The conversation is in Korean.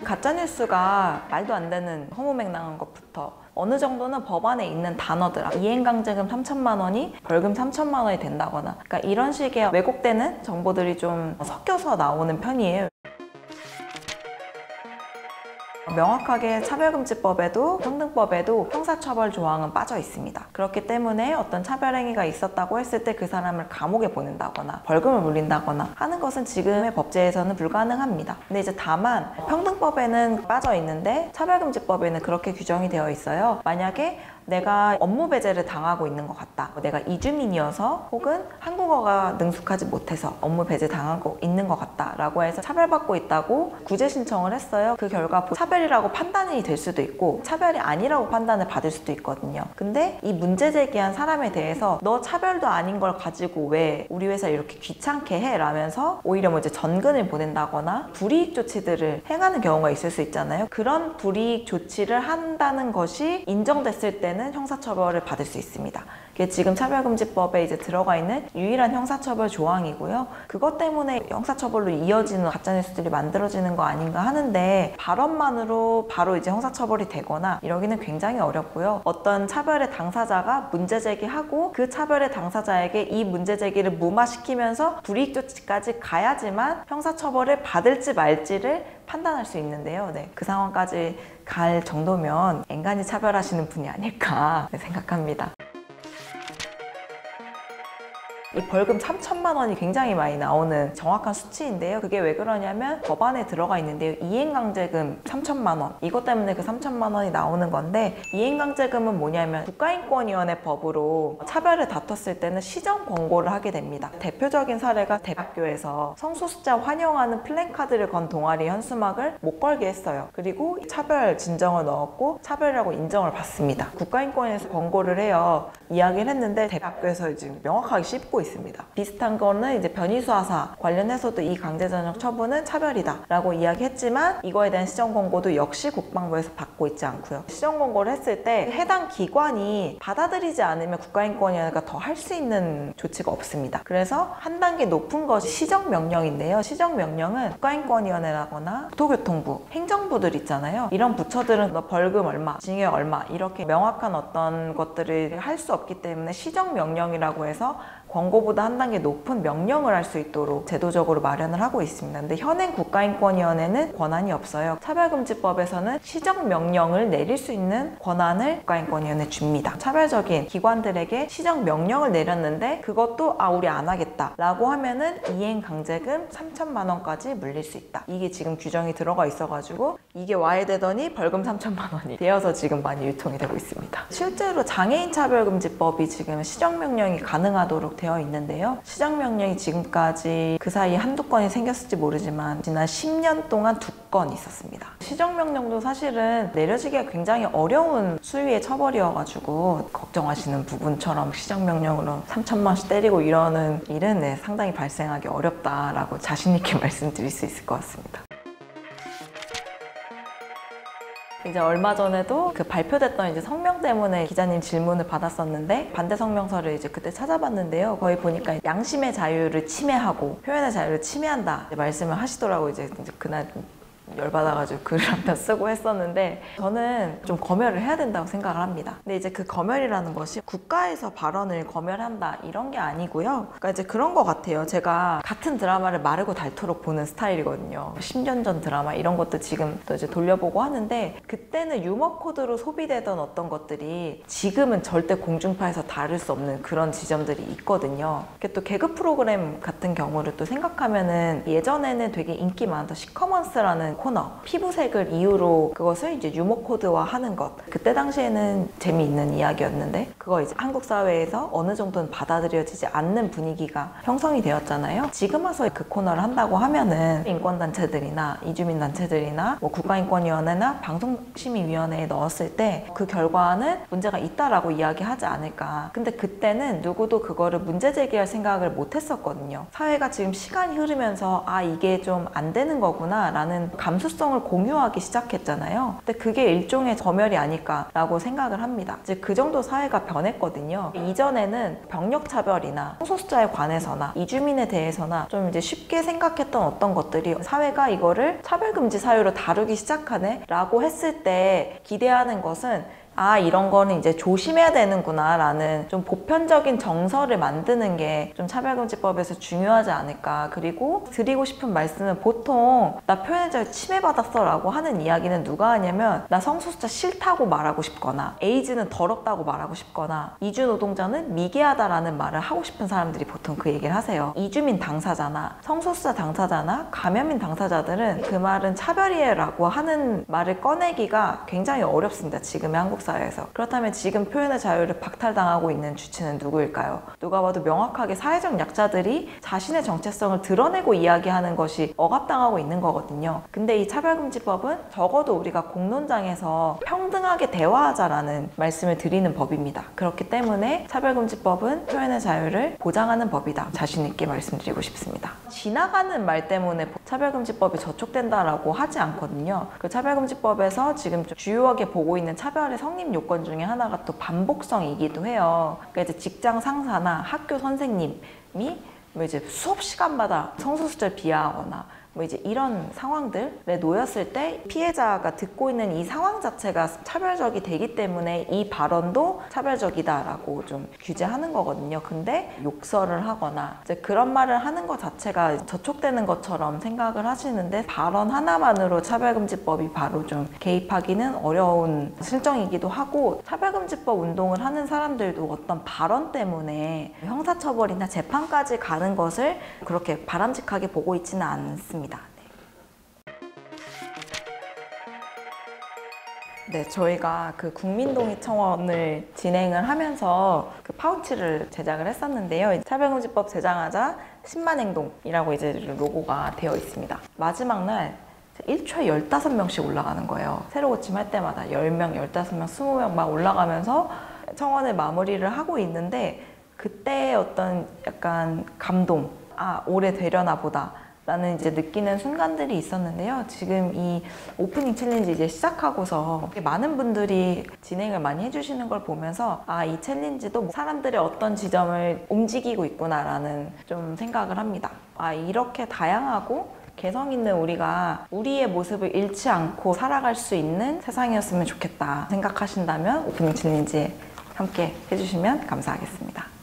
가짜뉴스가 말도 안 되는 허무맹랑한 것부터 어느 정도는 법안에 있는 단어들, 이행강제금 3천만 원이 벌금 3천만 원이 된다거나, 그러니까 이런 식의 왜곡되는 정보들이 좀 섞여서 나오는 편이에요. 명확하게 차별금지법에도 평등법에도 형사처벌 조항은 빠져 있습니다. 그렇기 때문에 어떤 차별행위가 있었다고 했을 때 그 사람을 감옥에 보낸다거나 벌금을 물린다거나 하는 것은 지금의 법제에서는 불가능합니다. 근데 이제 다만 평등법에는 빠져 있는데 차별금지법에는 그렇게 규정이 되어 있어요. 만약에 내가 업무 배제를 당하고 있는 것 같다, 내가 이주민이어서 혹은 한국어가 능숙하지 못해서 업무 배제 당하고 있는 것 같다 라고 해서 차별받고 있다고 구제 신청을 했어요. 그 결과 차별이라고 판단이 될 수도 있고 차별이 아니라고 판단을 받을 수도 있거든요. 근데 이 문제 제기한 사람에 대해서 너 차별도 아닌 걸 가지고 왜 우리 회사 이렇게 귀찮게 해? 라면서 오히려 뭐 이제 전근을 보낸다거나 불이익 조치들을 행하는 경우가 있을 수 있잖아요. 그런 불이익 조치를 한다는 것이 인정됐을 때는 형사처벌을 받을 수 있습니다. 이게 지금 차별금지법에 이제 들어가 있는 유일한 형사처벌 조항이고요. 그것 때문에 형사처벌로 이어지는 가짜뉴스들이 만들어지는 거 아닌가 하는데 발언만으로 바로 이제 형사처벌이 되거나 이러기는 굉장히 어렵고요. 어떤 차별의 당사자가 문제 제기하고 그 차별의 당사자에게 이 문제 제기를 무마시키면서 불이익 조치까지 가야지만 형사처벌을 받을지 말지를 판단할 수 있는데요. 그 상황까지 갈 정도면 앵간히 차별하시는 분이 아닐까 생각합니다. 이 벌금 3천만 원이 굉장히 많이 나오는 정확한 수치인데요. 그게 왜 그러냐면 법안에 들어가 있는데요. 이행강제금 3천만 원. 이것 때문에 그 3천만 원이 나오는 건데 이행강제금은 뭐냐면 국가인권위원회 법으로 차별을 다퉜을 때는 시정 권고를 하게 됩니다. 대표적인 사례가 대학교에서 성소수자 환영하는 플랜카드를 건 동아리 현수막을 못 걸게 했어요. 그리고 차별 진정을 넣었고 차별이라고 인정을 받습니다. 국가인권위에서 권고를 해요. 이야기를 했는데 대학교에서 지금 명확하게 씹고 있습니다. 비슷한 거는 이제 변희수하사 관련해서도 이 강제전역 처분은 차별이다 라고 이야기했지만 이거에 대한 시정 권고도 역시 국방부에서 받고 있지 않고요. 시정 권고를 했을 때 해당 기관이 받아들이지 않으면 국가인권위원회가 더 할 수 있는 조치가 없습니다. 그래서 한 단계 높은 것이 시정명령인데요. 시정명령은 국가인권위원회라거나 국토교통부, 행정부들 있잖아요. 이런 부처들은 너 벌금 얼마, 징역 얼마 이렇게 명확한 어떤 것들을 할 수 없기 때문에 시정명령이라고 해서 권고보다 한 단계 높은 명령을 할 수 있도록 제도적으로 마련을 하고 있습니다. 근데 현행 국가인권위원회는 권한이 없어요. 차별금지법에서는 시정명령을 내릴 수 있는 권한을 국가인권위원회에 줍니다. 차별적인 기관들에게 시정명령을 내렸는데 그것도 우리 안 하겠다 라고 하면은 이행강제금 3천만 원까지 물릴 수 있다. 이게 지금 규정이 들어가 있어가지고 이게 와야 되더니 벌금 3천만 원이 되어서 지금 많이 유통이 되고 있습니다. 실제로 장애인 차별금지법이 지금 시정명령이 가능하도록 되어 있는데요. 시정명령이 지금까지 그 사이에 한두 건이 생겼을지 모르지만 지난 10년 동안 2건 있었습니다. 시정명령도 사실은 내려지기가 굉장히 어려운 수위의 처벌이어가지고 걱정하시는 부분처럼 시정명령으로 3천만 원씩 때리고 이러는 일은 상당히 발생하기 어렵다라고 자신있게 말씀드릴 수 있을 것 같습니다. 이제 얼마 전에도 그 발표됐던 이제 성명 때문에 기자님 질문을 받았었는데 반대 성명서를 이제 그때 찾아봤는데요. 거기 보니까 양심의 자유를 침해하고 표현의 자유를 침해한다 말씀을 하시더라고요. 이제 그날 열받아가지고 글을 한 편 쓰고 했었는데 저는 좀 검열을 해야 된다고 생각을 합니다. 근데 이제 그 검열이라는 것이 국가에서 발언을 검열한다 이런 게 아니고요. 그러니까 이제 그런 것 같아요. 제가 같은 드라마를 마르고 닳도록 보는 스타일이거든요. 10년 전 드라마 이런 것도 지금 또 이제 돌려보고 하는데 그때는 유머 코드로 소비되던 어떤 것들이 지금은 절대 공중파에서 다룰 수 없는 그런 지점들이 있거든요. 이렇게 또 개그 프로그램 같은 경우를 또 생각하면은 예전에는 되게 인기 많았던 시커먼스라는 코너, 피부색을 이유로 그것을 이제 유머 코드화 하는 것. 그때 당시에는 재미있는 이야기였는데 그거 이제 한국 사회에서 어느 정도는 받아들여지지 않는 분위기가 형성이 되었잖아요. 지금 와서 그 코너를 한다고 하면은 인권단체들이나 이주민단체들이나 뭐 국가인권위원회나 방송심의위원회에 넣었을 때 그 결과는 문제가 있다라고 이야기하지 않을까. 근데 그때는 누구도 그거를 문제 제기할 생각을 못 했었거든요. 사회가 지금 시간이 흐르면서 이게 좀 안 되는 거구나 라는 감수성을 공유하기 시작했잖아요. 근데 그게 일종의 검열이 아닐까라고 생각을 합니다. 이제 그 정도 사회가 변했거든요. 이전에는 병력차별이나 성소수자에 관해서나 이주민에 대해서나 좀 이제 쉽게 생각했던 어떤 것들이 사회가 이거를 차별금지 사유로 다루기 시작하네 라고 했을 때 기대하는 것은 아, 이런 거는 이제 조심해야 되는구나 라는 좀 보편적인 정서를 만드는 게 좀 차별금지법에서 중요하지 않을까. 그리고 드리고 싶은 말씀은 보통 나 표현의 자유 침해받았어 라고 하는 이야기는 누가 하냐면 나 성소수자 싫다고 말하고 싶거나 에이즈는 더럽다고 말하고 싶거나 이주노동자는 미개하다라는 말을 하고 싶은 사람들이 보통 그 얘기를 하세요. 이주민 당사자나 성소수자 당사자나 감염인 당사자들은 그 말은 차별이에요 라고 하는 말을 꺼내기가 굉장히 어렵습니다. 지금의 한국 사회에서. 그렇다면 지금 표현의 자유를 박탈당하고 있는 주체는 누구일까요? 누가 봐도 명확하게 사회적 약자들이 자신의 정체성을 드러내고 이야기하는 것이 억압당하고 있는 거거든요. 근데 이 차별금지법은 적어도 우리가 공론장에서 평등하게 대화하자라는 말씀을 드리는 법입니다. 그렇기 때문에 차별금지법은 표현의 자유를 보장하는 법이다. 자신 있게 말씀드리고 싶습니다. 지나가는 말 때문에 차별금지법이 저촉된다라고 하지 않거든요. 그 차별금지법에서 지금 좀 주요하게 보고 있는 차별의 성립 요건 중에 하나가 또 반복성이기도 해요. 그러니까 이제 직장 상사나 학교 선생님이 뭐 이제 수업 시간마다 성소수자를 비하하거나 뭐 이제 이런 상황들에 놓였을 때 피해자가 듣고 있는 이 상황 자체가 차별적이 되기 때문에 이 발언도 차별적이다라고 좀 규제하는 거거든요. 근데 욕설을 하거나 이제 그런 말을 하는 것 자체가 저촉되는 것처럼 생각을 하시는데 발언 하나만으로 차별금지법이 바로 좀 개입하기는 어려운 실정이기도 하고 차별금지법 운동을 하는 사람들도 어떤 발언 때문에 형사처벌이나 재판까지 가는 것을 그렇게 바람직하게 보고 있지는 않습니다. 네, 저희가 그 국민동의 청원을 진행을 하면서 그 파우치를 제작을 했었는데요. 차별금지법 제장하자 10만 행동이라고 이제 로고가 되어 있습니다. 마지막 날 1초에 15명씩 올라가는 거예요. 새로 고침할 때마다 10명, 15명, 20명 막 올라가면서 청원을 마무리를 하고 있는데 그때 어떤 약간 감동, 아, 오래 되려나 보다 라는 이제 느끼는 순간들이 있었는데요. 지금 이 오프닝 챌린지 이제 시작하고서 많은 분들이 진행을 많이 해주시는 걸 보면서 아, 이 챌린지도 사람들의 어떤 지점을 움직이고 있구나라는 좀 생각을 합니다. 아, 이렇게 다양하고 개성 있는 우리가 우리의 모습을 잃지 않고 살아갈 수 있는 세상이었으면 좋겠다 생각하신다면 오프닝 챌린지에 함께 해주시면 감사하겠습니다.